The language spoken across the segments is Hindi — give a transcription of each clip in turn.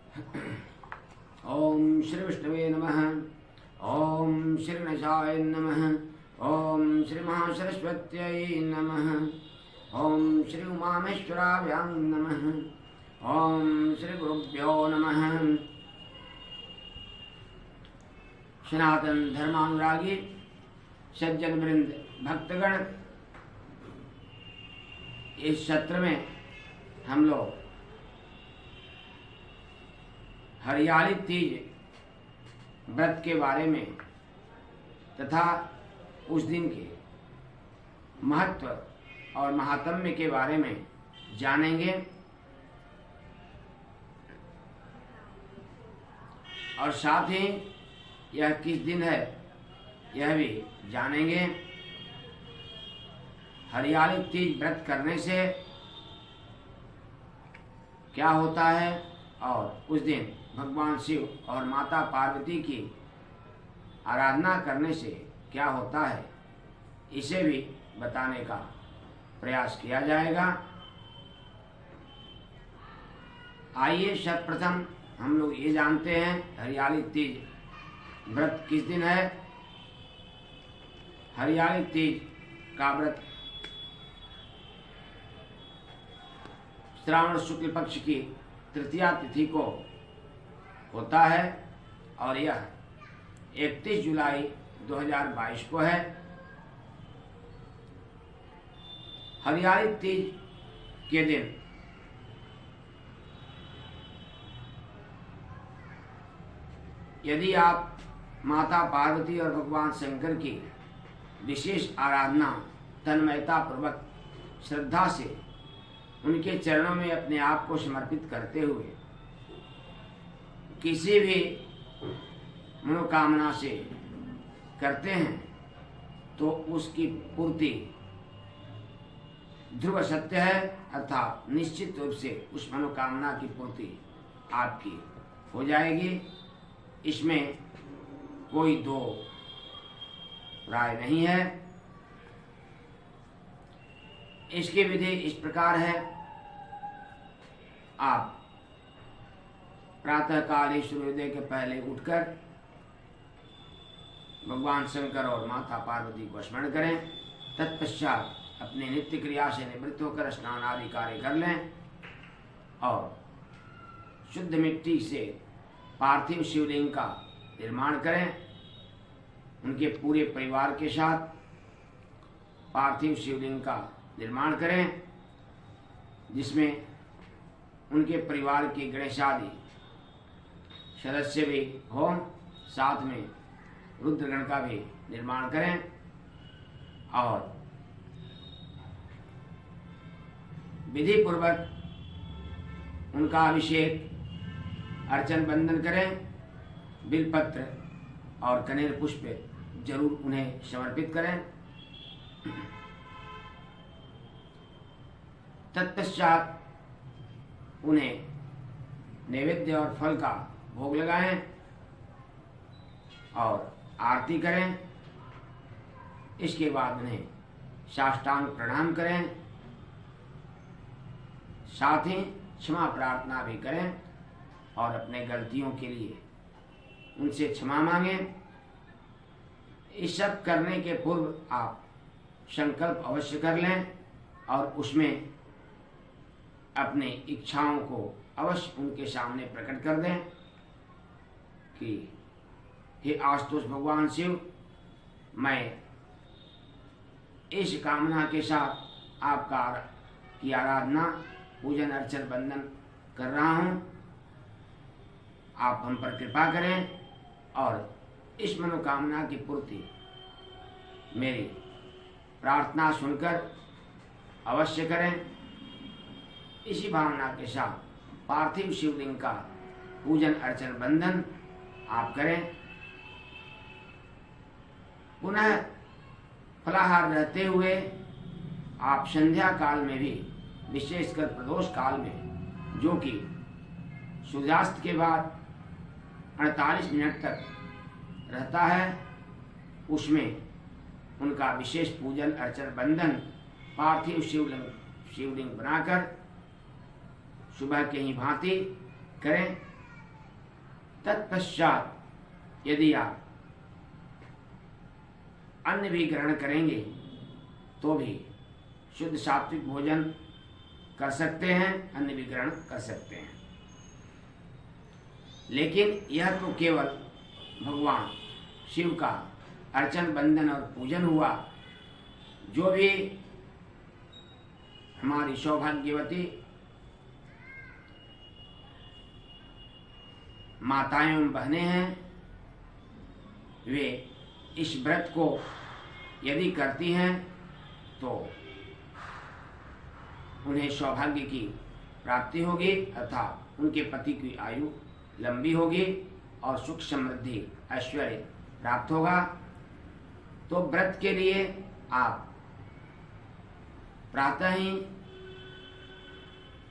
ओम श्री विष्णुवे नमः। ओम श्री गणेशाय नमः। ओम श्री महासरस्वत्यै नमः। ओम श्री उमामेश्वराभ्यां नमः। ओम श्री गुरुभ्यो नमः। सनातन धर्मानुरागी सज्जन वृंद भक्तगण, इस सत्र में हम लोग हरियाली तीज व्रत के बारे में तथा उस दिन के महत्व और महात्म्य के बारे में जानेंगे और साथ ही यह किस दिन है यह भी जानेंगे। हरियाली तीज व्रत करने से क्या होता है और उस दिन भगवान शिव और माता पार्वती की आराधना करने से क्या होता है, इसे भी बताने का प्रयास किया जाएगा। आइए सर्वप्रथम हम लोग ये जानते हैं हरियाली तीज व्रत किस दिन है। हरियाली तीज का व्रत श्रावण शुक्ल पक्ष की तृतीया तिथि को होता है और यह 31 जुलाई 2022 को है। हरियाली तीज के दिन यदि आप माता पार्वती और भगवान शंकर की विशेष आराधना तन्मयता पूर्वक श्रद्धा से उनके चरणों में अपने आप को समर्पित करते हुए किसी भी मनोकामना से करते हैं तो उसकी पूर्ति ध्रुव सत्य है, अर्थात निश्चित रूप से उस मनोकामना की पूर्ति आपकी हो जाएगी। इसमें कोई दो राय नहीं है। इसकी विधि इस प्रकार है। आप प्रातःकाल ही सूर्योदय के पहले उठकर भगवान शंकर और माता पार्वती को स्मरण करें। तत्पश्चात अपने नित्य क्रिया से निवृत्त होकर स्नान आदि कार्य कर लें और शुद्ध मिट्टी से पार्थिव शिवलिंग का निर्माण करें। उनके पूरे परिवार के साथ पार्थिव शिवलिंग का निर्माण करें, जिसमें उनके परिवार के गणेशादि सदस्य भी हों, साथ में रुद्रगण का भी निर्माण करें और विधि पूर्वक उनका अभिषेक अर्चन बंदन करें। बिलपत्र और कनेर पुष्प जरूर उन्हें समर्पित करें। तत्पश्चात उन्हें नैवेद्य और फल का भोग लगाएं और आरती करें। इसके बाद उन्हें साष्टांग प्रणाम करें, साथ ही क्षमा प्रार्थना भी करें और अपने गलतियों के लिए उनसे क्षमा मांगें। इस सब करने के पूर्व आप संकल्प अवश्य कर लें और उसमें अपनी इच्छाओं को अवश्य उनके सामने प्रकट कर दें कि हे आशुतोष भगवान शिव, मैं इस कामना के साथ आपका की आराधना पूजन अर्चन बंदन कर रहा हूँ। आप हम पर कृपा करें और इस मनोकामना की पूर्ति मेरी प्रार्थना सुनकर अवश्य करें। इसी भावना के साथ पार्थिव शिवलिंग का पूजन अर्चन बंधन आप करें। पुनः फलाहार रहते हुए आप संध्या काल में भी, विशेषकर प्रदोष काल में, जो कि सूर्यास्त के बाद 48 मिनट तक रहता है, उसमें उनका विशेष पूजन अर्चन बंधन पार्थिव शिवलिंग बनाकर सुबह के ही भांति करें तत्पश्चात यदि आप अन्न भी ग्रहण करेंगे तो भी शुद्ध सात्विक भोजन कर सकते हैं, अन्न भी ग्रहण कर सकते हैं। लेकिन यह तो केवल भगवान शिव का अर्चन बंदन और पूजन हुआ। जो भी हमारी सौभाग्यवती माताएं एवं बहनें हैं, वे इस व्रत को यदि करती हैं तो उन्हें सौभाग्य की प्राप्ति होगी, अर्थात उनके पति की आयु लंबी होगी और सुख समृद्धि ऐश्वर्य प्राप्त होगा। तो व्रत के लिए आप प्रातः ही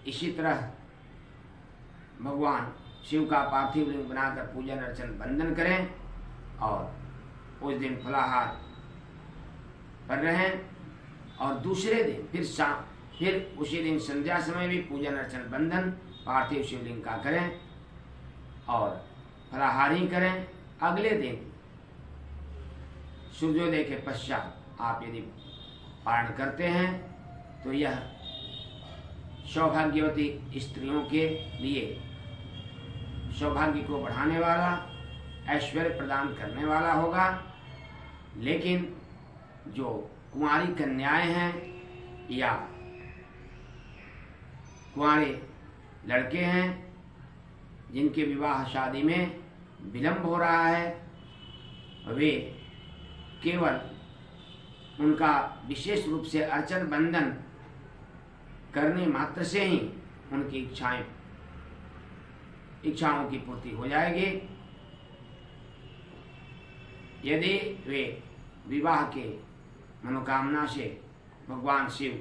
इसी तरह भगवान शिव का पार्थिव लिंग बनाकर पूजन अर्चन बंदन करें और उस दिन फलाहार कर रहें, और दूसरे दिन फिर उसी दिन संध्या समय भी पूजन अर्चन बंदन पार्थिव शिवलिंग का करें और फलाहार ही करें। अगले दिन सूर्योदय के पश्चात आप यदि पारण करते हैं तो यह सौभाग्यवती स्त्रियों के लिए सौभाग्य को बढ़ाने वाला, ऐश्वर्य प्रदान करने वाला होगा। लेकिन जो कुंवारी कन्याएं हैं या कुंवारे लड़के हैं जिनके विवाह शादी में विलंब हो रहा है, वे केवल उनका विशेष रूप से अर्चन बंदन करने मात्र से ही उनकी इच्छाओं की पूर्ति हो जाएगी। यदि वे विवाह के मनोकामना से भगवान शिव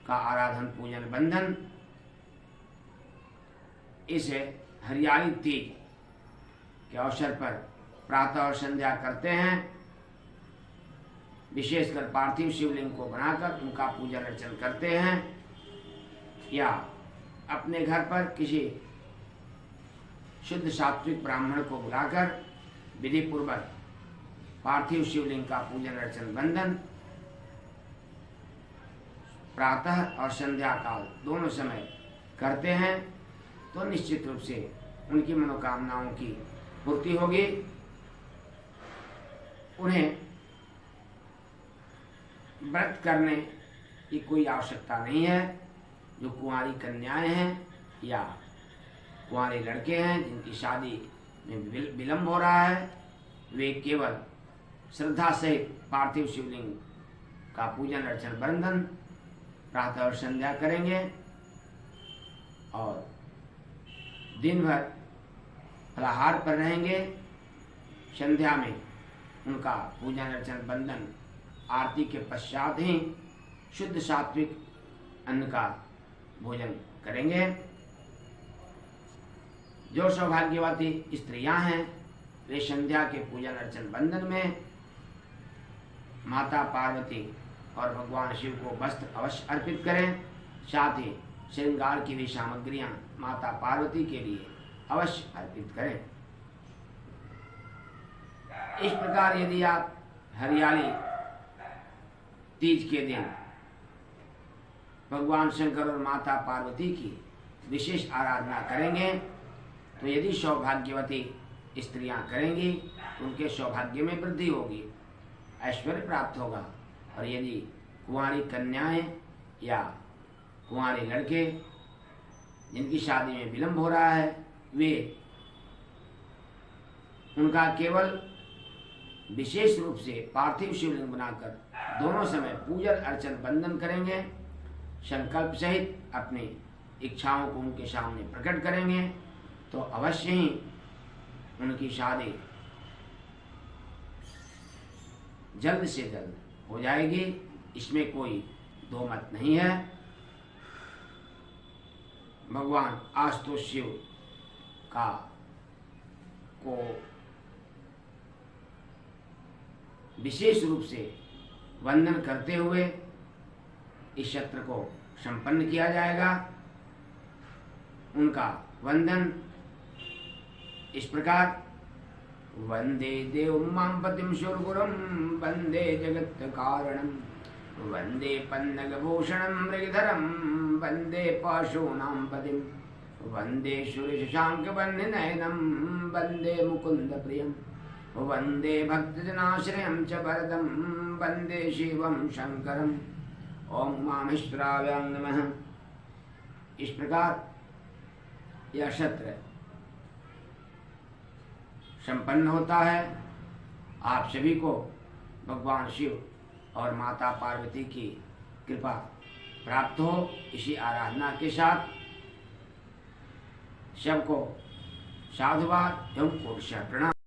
का आराधन पूजन बंधन इस हरियाली तीज के अवसर पर प्रातः और संध्या करते हैं, विशेषकर पार्थिव शिवलिंग को बनाकर उनका पूजन अर्चन करते हैं, या अपने घर पर किसी शुद्ध सात्विक ब्राह्मण को बुलाकर विधि पूर्वक पार्थिव शिवलिंग का पूजन अर्चन बंधन प्रातः और संध्या काल दोनों समय करते हैं, तो निश्चित रूप से उनकी मनोकामनाओं की पूर्ति होगी। उन्हें व्रत करने की कोई आवश्यकता नहीं है। जो कुंवारी कन्याएं हैं या कुंवारे लड़के हैं जिनकी शादी में विलंब हो रहा है, वे केवल श्रद्धा सहित पार्थिव शिवलिंग का पूजन अर्चन बंधन प्रातः और संध्या करेंगे और दिन भर फलाहार पर रहेंगे। संध्या में उनका पूजन अर्चन बंधन आरती के पश्चात ही शुद्ध सात्विक अन्न का भोजन करेंगे। जो सौभाग्यवती स्त्रियां हैं वे संध्या के पूजन अर्चन बंधन में माता पार्वती और भगवान शिव को वस्त्र अवश्य अर्पित करें। साथ ही श्रृंगार की भी सामग्रियां माता पार्वती के लिए अवश्य अर्पित करें। इस प्रकार यदि आप हरियाली तीज के दिन भगवान शंकर और माता पार्वती की विशेष आराधना करेंगे तो यदि सौभाग्यवती स्त्रियां करेंगी तो उनके सौभाग्य में वृद्धि होगी, ऐश्वर्य प्राप्त होगा। और यदि कुंवारी कन्याएं या कुंवारे लड़के जिनकी शादी में विलंब हो रहा है, वे उनका केवल विशेष रूप से पार्थिव शिवलिंग बनाकर दोनों समय पूजन अर्चन बंधन करेंगे, संकल्प सहित अपनी इच्छाओं को उनके सामने प्रकट करेंगे, तो अवश्य ही उनकी शादी जल्द से जल्द हो जाएगी। इसमें कोई दो मत नहीं है। भगवान आशुतोष शिव का को विशेष रूप से वंदन करते हुए इस सत्र को संपन्न किया जाएगा। उनका वंदन इस प्रकार वंदे देवमां पतिं सुरगुरुं वंदे जगत् कारणं वंदे पन्नगभूषणं मृगधरं वंदे पाशूनां पतिं वंदे सुरेशशाङ्खवह्निनयनं वंदे मुकुन्दप्रियं वंदे भक्तजनाश्रयं च वरदं वंदे शिवं शंकरम्। ओम उमामेश्वराय नमः। इस प्रकार यह सत्र संपन्न होता है। आप सभी को भगवान शिव और माता पार्वती की कृपा प्राप्त हो, इसी आराधना के साथ सबको साधुवाद एवं कोटि प्रणाम।